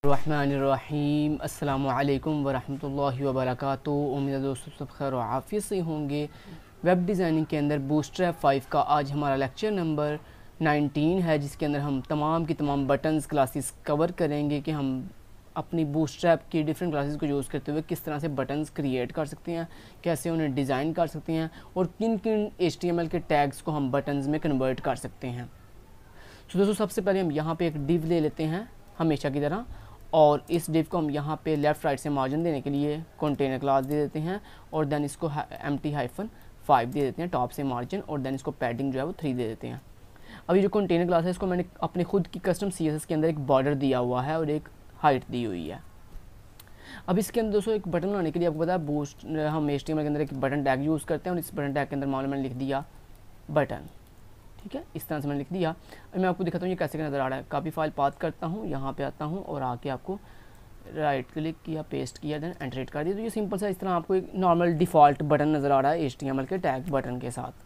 रहमानिर्रहीम अस्सलामु अलैकुम वरहमतुल्लाहि वबरकातुहू। उम्मीद है दोस्तों सब खैर और आफियत से होंगे। वेब डिज़ाइनिंग के अंदर बूटस्ट्रैप 5 का आज हमारा लेक्चर नंबर 19 है, जिसके अंदर हम तमाम की तमाम बटन्स क्लासेस कवर करेंगे कि हम अपनी बूटस्ट्रैप की डिफरेंट क्लासेस को यूज़ करते हुए किस तरह से बटन्स क्रिएट कर सकते हैं, कैसे उन्हें डिज़ाइन कर सकते हैं और किन किन HTML के टैग्स को हम बटन्स में कन्वर्ट कर सकते हैं। तो दोस्तों सबसे पहले हम यहाँ पे एक डिव ले लेते हैं हमेशा की तरह, और इस डिव को हम यहाँ पे लेफ़्ट राइट से मार्जिन देने के लिए कंटेनर क्लास दे देते हैं और देन इसको empty-5 दे देते हैं टॉप से मार्जिन, और देन इसको पैडिंग जो है वो 3 दे देते हैं। अब ये जो कंटेनर क्लास है इसको मैंने अपने खुद की कस्टम CSS के अंदर एक बॉर्डर दिया हुआ है और एक हाइट दी हुई है। अब इसके अंदर दोस्तों एक बटन बनाने के लिए आपको पता है बूस्ट हम HTML के अंदर एक बटन टैग यूज़ करते हैं और इस बटन टैग के अंदर मान लो मैंने लिख दिया बटन, ठीक है, इस तरह से मैंने लिख दिया। अब मैं आपको दिखाता हूँ ये कैसे नज़र आ रहा है। कॉपी फाइल पाथ करता हूँ, यहाँ पे आता हूँ और आके आपको राइट क्लिक किया, पेस्ट किया, देन एंटर कर दिया। तो ये सिंपल सा इस तरह आपको एक नॉर्मल डिफ़ॉल्ट बटन नज़र आ रहा है HTML के टैग बटन के साथ।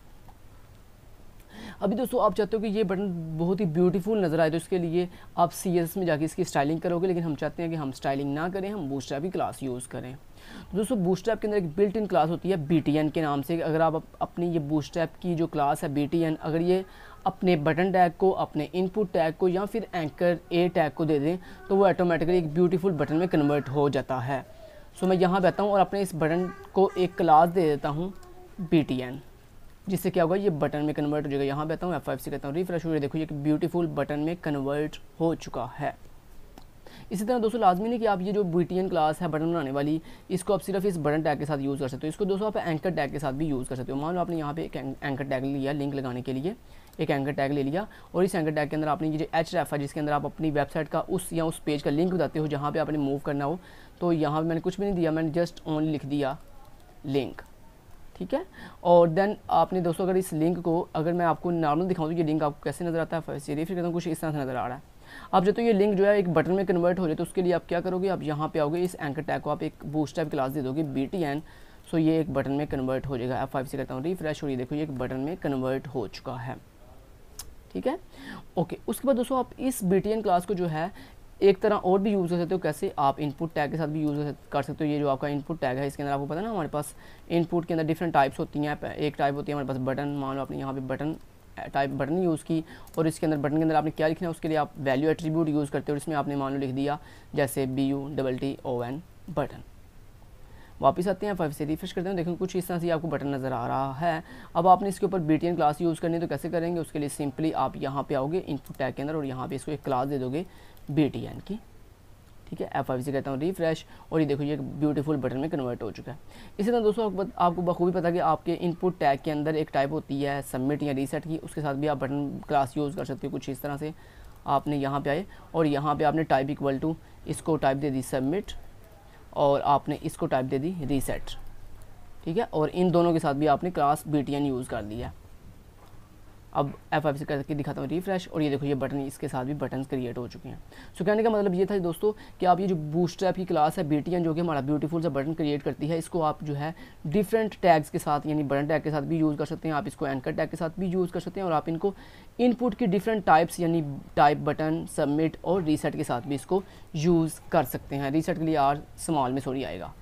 अभी दोस्तों आप चाहते हो कि ये बटन बहुत ही ब्यूटीफुल नज़र आए, तो इसके लिए आप CSS में जाके इसकी स्टाइलिंग करोगे, लेकिन हम चाहते हैं कि हम स्टाइलिंग ना करें, हम बूटस्ट्रैप की क्लास यूज़ करें। तो दोस्तों बूटस्ट्रैप के अंदर एक बिल्ट इन क्लास होती है BTN के नाम से। अगर आप अपनी ये बूटस्ट्रैप की जो क्लास है BTN, अगर ये अपने बटन टैग को, अपने इनपुट टैग को या फिर एंकर A टैग को दे दें तो वो ऑटोमेटिकली एक ब्यूटीफुल बटन में कन्वर्ट हो जाता है। सो मैं यहाँ पे आता हूँ और अपने इस बटन को एक क्लास दे देता हूँ BTN, जिससे क्या होगा ये बटन में कन्वर्ट हो जाएगा। यहाँ पे आता हूँ F5 से कहता हूँ रिफ्रेश हो, देखो ये एक ब्यूटीफुल बटन में कन्वर्ट हो चुका है। इसी तरह दोस्तों लाजमी नहीं कि आप ये जो BTN क्लास है बटन बनाने वाली, इसको आप सिर्फ इस बटन टैग के साथ यूज़ कर सकते हो। इसको दोस्तों आप एंकर टैग के साथ भी यूज़ कर सकते हो। मान लो आपने यहाँ पे एक एंकर टैग लिया, लिंक लगाने के लिए एक एंकर टैग ले लिया, और इस एंकर टैग के अंदर आपने ये जो href है जिसके अंदर आप अपनी वेबसाइट का उस पेज का लिंक बताते हो जहाँ पे आपने मूव करना हो, तो यहाँ पे मैंने कुछ भी नहीं दिया, मैंने जस्ट ओनली लिख दिया लिंक, ठीक है। और देन आपने दोस्तों अगर इस लिंक को, अगर मैं आपको नॉर्मल दिखाऊँ तो ये लिंक आपको कैसे नज़र आता है, फिर करता हूँ, कुछ इस तरह से नज़र आ रहा है। आप जब तो ये लिंक जो है एक बटन में कन्वर्ट हो जाए तो उसके लिए आप क्या करोगे, आप यहाँ पे आओगे, इस एंकर टैग को आप एक बूटस्ट्रैप क्लास दे दोगे BTN, सो ये एक बटन में कन्वर्ट हो जाएगा। F5 से करता हूँ रिफ्रेश, और ये देखो ये एक बटन में कन्वर्ट हो चुका है, ठीक है, ओके। उसके बाद दोस्तों आप इस BTN क्लास को जो है एक तरह और भी यूज़ कर सकते हो। कैसे, आप इनपुट टैग के साथ भी यूज़ कर सकते हो। ये जो आपका इनपुट टैग है इसके अंदर आपको पता है ना, हमारे पास इनपुट के अंदर डिफरेंट टाइप्स होती हैं। एक टाइप होती है हमारे पास बटन, मान लो आपने यहाँ पे बटन टाइप बटन यूज़ की, और इसके अंदर बटन के अंदर आपने क्या लिखना है उसके लिए आप वैल्यू एट्रीब्यूट यूज़ करते हो। इसमें आपने मान लो लिख दिया जैसे BUTTON बटन। वापस आते हैं, 5 से रिफ्रेश करते हैं, देखें कुछ इस तरह से आपको बटन नज़र आ रहा है। अब आपने इसके ऊपर BTN क्लास यूज़ करनी है तो कैसे करेंगे, उसके लिए सिंपली आप यहाँ पे आओगे इनपुट टैग के अंदर और यहाँ पे इसको एक क्लास दे दोगे BTN की, ठीक है। F5 से कहता हूँ रिफ्रेश, और ये देखो ये एक ब्यूटीफुल बटन में कन्वर्ट हो चुका है। इसी तरह दोस्तों आपको बखूबी पता है कि आपके इनपुट टैग के अंदर एक टाइप होती है सबमिट या रीसेट की, उसके साथ भी आप बटन क्लास यूज़ कर सकते हो। कुछ इस तरह से आपने यहाँ पे आए और यहाँ पे आपने टाइप इक्वल टू इसको टाइप दे दी सबमिट, और आपने इसको टाइप दे दी रीसेट, ठीक है, और इन दोनों के साथ भी आपने क्लास BTN यूज़ कर लिया। अब F5 से करके दिखाता हूँ रिफ्रेश, और ये देखो ये बटन, इसके साथ भी बटन क्रिएट हो चुके हैं। सो कहने का मतलब ये था दोस्तों कि आप ये जो बूटस्ट्रैप की क्लास है BTN जो कि हमारा ब्यूटीफुल सा बटन क्रिएट करती है, इसको आप जो है डिफरेंट टैग्स के साथ यानी बटन टैग के साथ भी यूज़ कर सकते हैं, आप इसको एंकर टैग के साथ भी यूज़ कर सकते हैं, और आप इनको इनपुट की डिफरेंट टाइप्स यानी टाइप बटन, सबमिट और रीसेट के साथ भी इसको यूज़ कर सकते हैं। रीसेट के लिए R स्मॉल में सॉरी आएगा,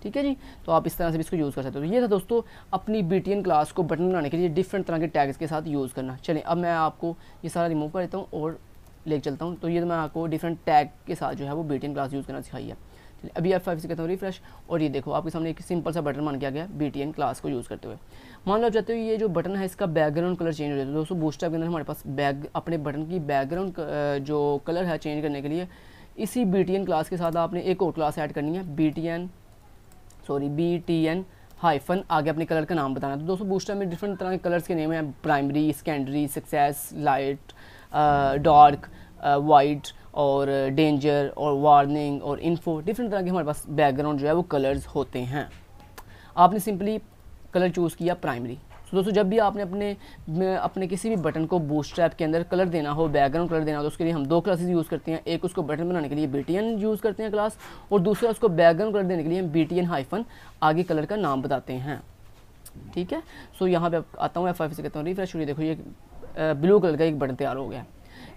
ठीक है जी। तो आप इस तरह से भी इसको यूज़ कर सकते हो। तो ये था दोस्तों अपनी BTN क्लास को बटन बनाने के लिए डिफरेंट तरह के टैग्स के साथ यूज़ करना। चलें अब मैं आपको ये सारा रिमूव कर देता हूँ और लेके चलता हूँ। तो ये तो मैं आपको डिफरेंट टैग के साथ जो है वो BTN क्लास यूज़ करना सिखाई है। चलिए अभी F5 से कहता हूँ रिफ्रेश, और ये देखो आपके सामने एक सिंपल सा बटन बन के आ गया BTN क्लास को यूज़ करते हुए। मान लो आप चाहते हो ये जो बटन है इसका बैकग्राउंड कलर चेंज हो जाता है। दोस्तों बूटस्ट्रैप के अंदर हमारे पास अपने बटन की बैकग्राउंड जो कलर है चेंज करने के लिए इसी BTN क्लास के साथ आपने एक और क्लास ऐड करनी है BTN हाइफन आगे अपने कलर का नाम बताना। तो दोस्तों बूटस्ट्रैप में डिफरेंट तरह के कलर्स के नेम हैं, primary, secondary, success, light, dark, white और डेंजर और वार्निंग और इन्फो। डिफरेंट तरह के हमारे पास बैकग्राउंड जो है वो कलर्स होते हैं। आपने सिंपली कलर चूज़ किया प्राइमरी। तो दोस्तों जब भी आपने अपने किसी भी बटन को बूटस्ट्रैप के अंदर कलर देना हो, बैकग्राउंड कलर देना हो, तो उसके लिए हम दो क्लासेस यूज़ करते हैं। एक उसको बटन बनाने के लिए BTN यूज़ करते हैं क्लास, और दूसरा उसको बैकग्राउंड कलर देने के लिए हम BTN हाइफन आगे कलर का नाम बताते हैं, ठीक है। सो यहाँ पे आता हूँ F5 से कहता हूँ रिफ्रेश, ये देखो ये ब्लू कलर का एक बटन तैयार हो गया।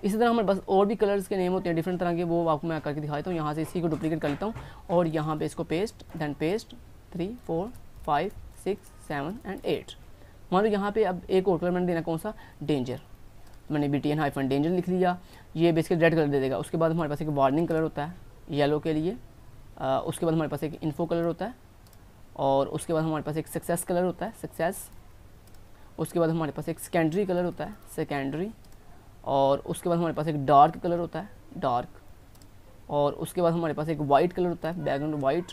इसी तरह हमारे पास और भी कलर्स के नेम होते हैं डिफरेंट तरह के, वो आपको मैं करके दिखाता हूँ। यहाँ से इसी को डुप्लीकेट कर लेता हूँ और यहाँ पे इसको पेस्ट, देन पेस्ट 3 4 5 6 7 एंड 8। मान लो यहाँ पे अब एक और कलर मैंने देना, कौन सा, डेंजर। मैंने BTN- डेंजर लिख लिया, ये बेसिकली रेड कलर दे देगा। उसके बाद हमारे पास एक वार्निंग कलर होता है येलो के लिए, उसके बाद हमारे पास एक इन्फो कलर होता है, और उसके बाद हमारे पास एक सक्सेस कलर होता है, सक्सेस। उसके बाद हमारे पास एक सेकेंडरी कलर होता है, सेकेंडरी। और उसके बाद हमारे पास एक डार्क कलर होता है, डार्क। और उसके बाद हमारे पास एक वाइट कलर होता है, बैकग्राउंड वाइट,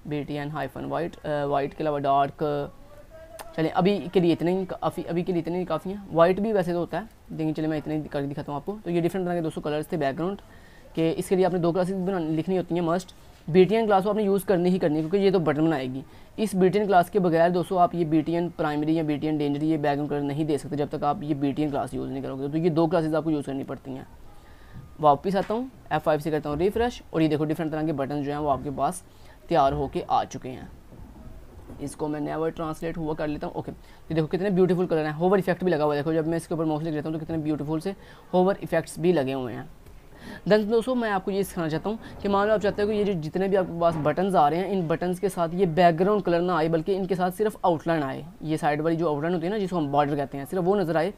BTN-वाइट, वाइट के अलावा डार्क। चलिए अभी के लिए इतने ही काफ़ी, अभी के लिए इतने ही काफ़ी हैं। वाइट भी वैसे तो होता है, देखिए चलिए मैं इतने ही करके दिखाता हूँ आपको। तो ये डिफरेंट तरह के दोस्तों कलर्स थे बैकग्राउंड के। इसके लिए आपने 2 क्लासेस लिखनी होती हैं मस्ट। BTN क्लास को आपने यूज़ करनी ही करनी है, क्योंकि ये तो बटन बनाएगी। इस BTN क्लास के बगैर दोस्तों आप ये BTN प्राइमरी या BTN डेंजर ये बैकग्राउंड कलर नहीं दे सकते जब तक आप ये BTN क्लास यूज़ नहीं करोगे। तो ये 2 क्लासेस आपको यूज़ करनी पड़ती हैं। वापस आता हूँ, F5 से करता हूँ रिफ्रेश, और ये देखो डिफरेंट तरह के बटन जो हैं वो आपके पास तैयार होके आ चुके हैं। इसको मैं नेवर ट्रांसलेट हुआ कर लेता हूँ। ओके, ये देखो कितने ब्यूटीफुल कलर हैं, होवर इफेक्ट भी लगा हुआ है। देखो जब मैं इसके ऊपर माउस लिख लेता हूँ तो कितने ब्यूटीफुल से होवर इफेक्ट्स भी लगे हुए हैं। देन दोस्तों मैं आपको ये सिखाना चाहता हूँ कि मान लो आप चाहते हो कि ये जो जितने भी आपके पास बटन्स आ रहे हैं, इन बटन्स के साथ ये बैकग्राउंड कलर ना आए, बल्कि इनके साथ सिर्फ आउटलाइन आए। ये साइड वाली जो आउटलाइन होती है ना, जिसको हम बॉर्डर कहते हैं, सिर्फ वो नजर आए,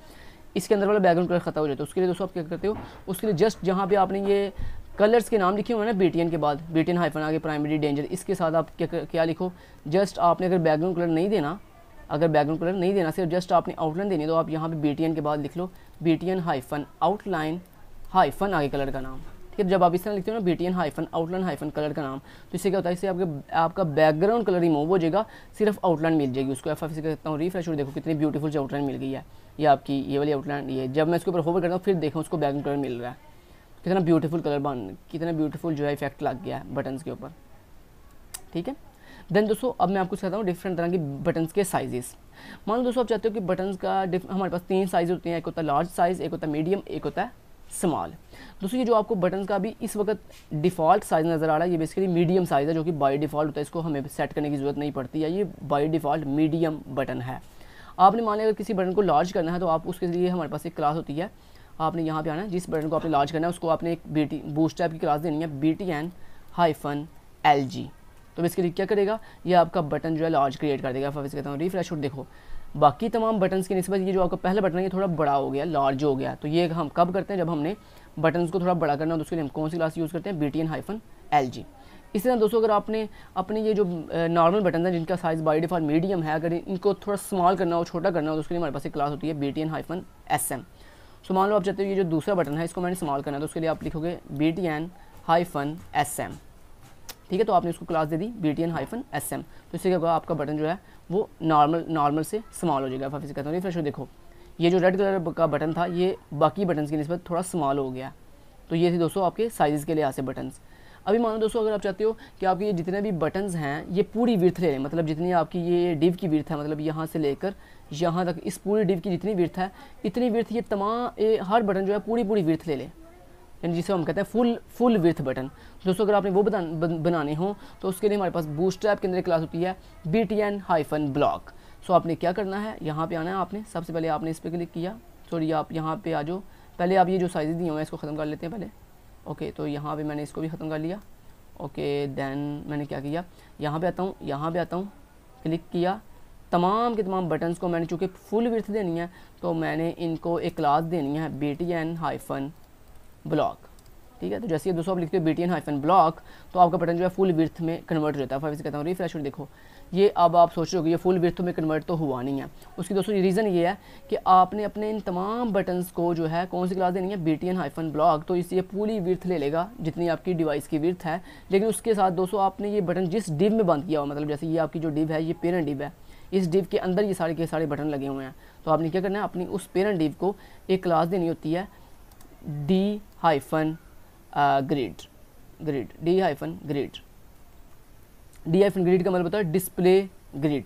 इसके अंदर वाला बैकग्राउंड कलर खत्म हो जाता है। उसके लिए दोस्तों आप क्या करते हो, उसके लिए जस्ट जहाँ पे आपने ये कलर्स के नाम लिखे हुए हैं ना BTN के बाद, BTN- आगे प्राइमरी डेंजर, इसके साथ आप क्या लिखो, जस्ट आपने अगर बैकग्राउंड कलर नहीं देना, सिर्फ जस्ट आपने आउटलाइन देनी है, तो आप यहाँ पे BTN के बाद लिख लो BTN-आउटलाइन हाइफन आगे कलर का नाम। ठीक है, जब आप इस तरह लिखते हो ना BTN-आउटलाइन कलर का नाम, तो इससे क्या होता है, इससे आपका बैकग्राउंड कलर रिमूव हो जाएगा, सिर्फ आउटलाइन मिल जाएगी। उसको F5 से करता हूँ रिफ्रेश, और देखो कितनी ब्यूटीफुल से आउटलाइन मिल गई है। ये आपकी ये वाली आउटलाइन, ये जब मैं इसके ऊपर होवर करता हूँ फिर देखो उसको बैकग्राउंड कलर मिल रहा है, कितना ब्यूटीफुल कलर कितना ब्यूटीफुल जो है इफेक्ट लग गया है बटन्स के ऊपर। ठीक है, देन दोस्तों अब मैं आपको सिखाता हूँ डिफरेंट तरह की बटन्स के साइजेस। मान लो दोस्तों आप चाहते हो कि बटन्स का हमारे पास 3 साइज होते हैं, एक होता है लार्ज साइज, एक होता है मीडियम, एक होता है स्मॉल। दोस्तों ये जो आपको बटन्स का भी इस वक्त डिफ़ॉल्ट साइज़ नज़र आ रहा है, ये बेसिकली मीडियम साइज़ है, जो कि बाय डिफ़ॉल्ट होता है, इसको हमें सेट करने की ज़रूरत नहीं पड़ती है। ये बाय डिफ़ॉल्ट मीडियम बटन है। आपने मान लिया अगर किसी बटन को लार्ज करना है तो आप उसके लिए हमारे पास एक क्लास होती है, आपने यहाँ पे आना है, जिस बटन को आपने लार्ज करना है उसको आपने एक बूटस्ट्रैप की क्लास देनी है BTN-LG। तो बेसिकली क्या करेगा, ये आपका बटन जो है लार्ज क्रिएट कर देगा। फिर कहता हूँ रिफ्रेश, और देखो बाकी तमाम बटन्स की निस्बत ये जो आपका पहला बटन है ये थोड़ा बड़ा हो गया, लार्ज हो गया। तो ये हम कब करते हैं, जब हमने बटन्स को थोड़ा बड़ा करना हो, तो उसके लिए हम कौन सी क्लास यूज़ करते हैं, BTN-LG। इस तरह दोस्तों अगर आपने अपने ये जो नॉर्मल बटन हैं जिनका साइज़ बाय डिफ़ॉल्ट मीडियम है, अगर इनको थोड़ा स्मॉल करना हो, छोटा करना हो, तो उसके लिए हमारे पास एक क्लास होती है BTN-SM। सो मान लो आप चाहते हो ये जो दूसरा बटन है इसको मैंने स्मॉल करना है, तो उसके लिए आप लिखोगे BTN-SM। ठीक है, तो आपने इसको क्लास दे दी BTN-SM। तो इससे क्या होगा, आपका बटन जो है वो नॉर्मल से स्मॉल हो जाएगा। फिर से कहता हूँ रिफ्रेश, देखो ये जो रेड कलर का बटन था ये बाकी बटन्स की निस्बत थोड़ा स्मॉल हो गया। तो ये थी दोस्तों आपके साइज़ के लिहाज से बटन्स। अभी मानो दोस्तों अगर आप चाहते हो कि आपके ये जितने भी बटन्स हैं ये पूरी विड्थ ले लें, मतलब जितनी आपकी ये डिव की विड्थ है, मतलब यहाँ से लेकर यहाँ तक इस पूरी डिव की जितनी विड्थ है, इतनी विड्थ ये तमाम हर बटन जो है पूरी विड्थ ले लें, यानी जिसे हम कहते हैं फुल विड्थ बटन। दोस्तों अगर आपने वो बनाने हो तो उसके लिए हमारे पास बूटस्ट्रैप के अंदर एक क्लास होती है BTN-block। सो आपने क्या करना है, यहाँ पे आना है, आपने सबसे पहले आपने इस पर क्लिक किया, सॉरी आप यहाँ पे आ जाओ, पहले आप ये जो साइज़ दिए हुए हैं इसको ख़त्म कर लेते हैं पहले। ओके, तो यहाँ पे मैंने इसको भी ख़त्म कर लिया। ओके, देन मैंने क्या किया, यहाँ पे आता हूँ, क्लिक किया, तमाम के तमाम बटन्स को मैंने चूँकि फुल विड्थ देनी है तो मैंने इनको एक क्लास देनी है BTN-block। ठीक है, तो जैसे ये दोस्तों आप लिखते हो BTN-block तो आपका बटन जो है फुल विड्थ में कन्वर्ट हो जाता है। फिर से कहता हूँ रिफ्रेश, और देखो ये अब आप सोच रहे हो कि ये फुल विड्थ में कन्वर्ट तो हुआ नहीं है। उसकी दोस्तों रीज़न ये है कि आपने अपने इन तमाम बटन्स को जो है कौन सी क्लास देनी है, BTN-block। तो इससे पूरी विड्थ ले लेगा जितनी आपकी डिवाइस की विड्थ है, लेकिन उसके साथ दोस्तों आपने ये बटन जिस डिव में बंद किया हुआ, मतलब जैसे ये आपकी जो डिव है ये पेरेंट डिव है, इस डिव के अंदर ये सारे के सारे बटन लगे हुए हैं, तो आपने क्या करना है, अपनी उस पेरेंट डिव को एक क्लास देनी होती है D-grid। D-grid का मतलब होता है डिस्प्ले ग्रिड।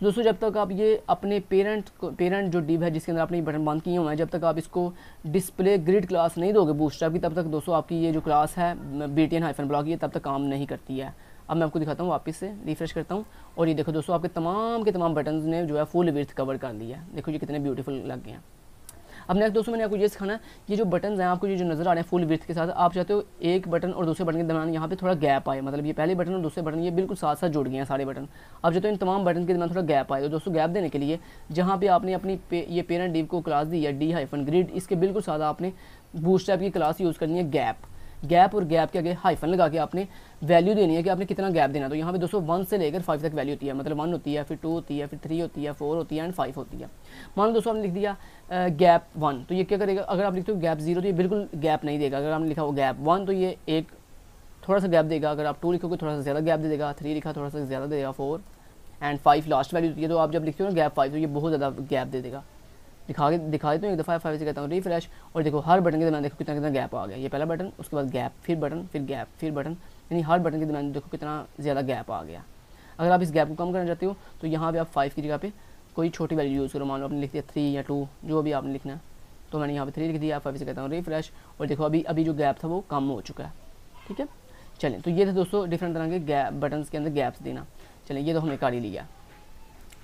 दोस्तों जब तक आप ये अपने पेरेंट जो डिव है जिसके अंदर आपने ये बटन बंद किए हुए हैं, जब तक आप इसको डिस्प्ले ग्रिड क्लास नहीं दोगे बूटस्ट्रैप की, तब तक दोस्तों आपकी ये जो क्लास है BTN-block ये तब तक काम नहीं करती है। अब मैं आपको दिखाता हूँ, वापस से रिफ्रेश करता हूँ, और ये देखो दोस्तों आपके तमाम के तमाम बटन्स ने जो है फुल विड्थ कवर कर लिया है। देखो ये कितने ब्यूटीफुल लग गए हैं। अब नेक्स्ट दोस्तों मैंने आपको ये सिखाना है, ये जो बटन हैं आपको ये जो नज़र आ रहे हैं फुल विड्थ के साथ, आप चाहते हो एक बटन और दूसरे बटन के दरमियान यहाँ पे थोड़ा गैप आए, मतलब ये पहले बटन और दूसरे बटन ये बिल्कुल साथ साथ जुड़ गए हैं सारे बटन, आप चाहते हो इन तमाम बटन के दरमियान थोड़ा गैप आए। तो दोस्तों गैप देने के लिए जहाँ पे आपने अपनी ये पेरेंट डिव को क्लास दी है d-grid, इसके बिल्कुल साथ आपने बूटस्ट्रैप की क्लास यूज़ करनी है गैप और गैप के आगे हाइफन लगा के आपने वैल्यू देनी है कि आपने कितना गैप देना। तो यहाँ पे दोस्तों 1 से लेकर 5 तक वैल्यू होती है, मतलब 1 होती है, फिर 2 होती है, फिर 3 होती है, 4 होती है एंड 5 होती है। मान लो दोस्तों आपने लिख दिया गैप 1, तो ये क्या करेगा, अगर आप लिखते हो गैप 0 तो ये बिल्कुल गैप नहीं देगा। अगर आपने लिखा हो गैप 1 तो ये एक थोड़ा सा गैप देगा, अगर आप 2 लिखोगे थोड़ा सा ज़्यादा गैप दे देगा, 3 लिखा थोड़ा सा ज़्यादा देगा, 4 एंड 5 लास्ट वैल्यू होती है। तो आप जब लिखते हो ना गैप 5 तो ये बहुत ज़्यादा गैप दे देगा। दिखा देता हूँ एक दफ़ा 5 से कहता हूँ रिफ्रेश, और देखो हर बटन के दरमियान देखो कितना कितना गैप आ गया। ये पहला बटन, उसके बाद गैप, फिर बटन, फिर गैप, फिर बटन, यानी हर बटन के दरमियान देखो कितना ज़्यादा गैप आ गया। अगर आप इस गैप को कम करना चाहते हो तो यहाँ पे आप 5 की जगह पे कोई छोटी वैल्यू यूज़ करो। मान लो आपने लिख दिया 3 या 2, जो भी आपने लिखना है, तो मैंने यहाँ पे 3 लिख दिया। 5 से कहता हूँ रिफ्रेश, और देखो अभी जो गैप था वो कम हो चुका है। ठीक है, चलें, तो ये थे दोस्तों डिफरेंट तरह के गैप, बटन के अंदर गैप्स देना। चलें, ये तो हमने कर ही लिया।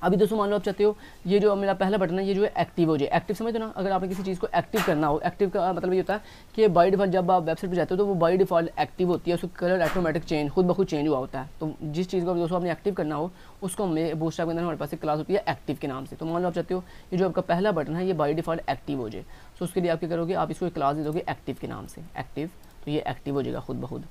अभी दोस्तों मान लो आप चाहते हो ये जो मेरा पहला बटन है ये जो है एक्टिव हो जाए। एक्टिव समझते हो ना, अगर आपने किसी चीज़ को एक्टिव करना हो, एक्टिव का मतलब ये होता है कि बाय डिफ़ॉल्ट जब आप वेबसाइट पर जाते हो तो वो बाय डिफ़ॉल्ट एक्टिव होती है, उसका कलर ऑटोमेटिक चेंज खुद ब खुद चेंज हुआ होता है। तो जिस चीज़ को दोस्तों आपने एक्टिव करना हो उसको हमें बूटस्ट्रैप के अंदर हमारे पास एक क्लास होती है एक्टिव के नाम से। तो मान लो आप चाहते हो ये जो आपका पहला बटन है ये बाय डिफ़ॉल्ट एक्टिव हो जाए, तो उसके लिए आप क्या करोगे, आप इसको एक क्लास दे दोगे एक्टिव के नाम से, एक्टिव, तो ये एक्टिव हो जाएगा खुद ब खुद।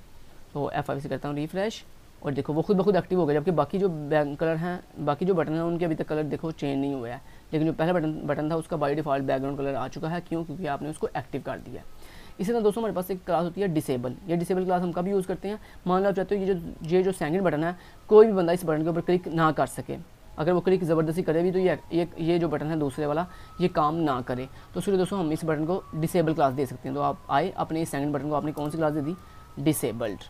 तो F5 से करता हूँ रिफ्रेश, और देखो वो खुद ब खुद एक्टिव हो गया, जबकि बाकी जो कलर हैं, बाकी जो बटन हैं उनके अभी तक कलर देखो चेंज नहीं हुआ है। लेकिन जो पहला बटन था उसका बाय डिफ़ॉल्ट बैकग्राउंड कलर आ चुका है। क्यों? क्योंकि आपने उसको एक्टिव कर दिया। इसी तरह दोस्तों हमारे पास एक क्लास होती है डिसेबल। ये डिसेबल क्लास हम कभी यूज़ करते हैं, मान लो आप चाहते हो ये जो सेकंड बटन है कोई भी बंदा इस बटन के ऊपर क्लिक ना कर सके। अगर वो क्लिक ज़बरदस्ती करे भी तो ये जो बटन है दूसरे वाला ये काम ना करे, तो उसके लिए दोस्तों हम इस बटन को डिसेबल क्लास दे सकते हैं। तो आप आए अपने इस सेकंड बटन को आपने कौन सी क्लास दे दी, डिसेबल्ड।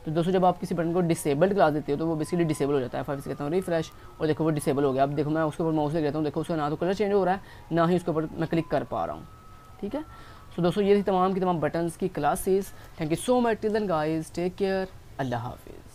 तो दोस्तों जब आप किसी बटन को डिसेबल्ड क्लास देते हो तो वो बेसिकली डिसेबल हो जाता है। 5 से कहता हूँ रिफ्रेश, और देखो वो डिसेबल हो गया। अब देखो मैं उसके ऊपर माउस ले रहता हूँ, देखो उसका ना तो कलर चेंज हो रहा है, ना ही उसके ऊपर मैं क्लिक कर पा रहा हूँ। ठीक है, सो दोस्तों ये थी तमाम की तमाम बटन्स की classes. Thank you so much, till then guys, take care, अल्लाह हाफिज़।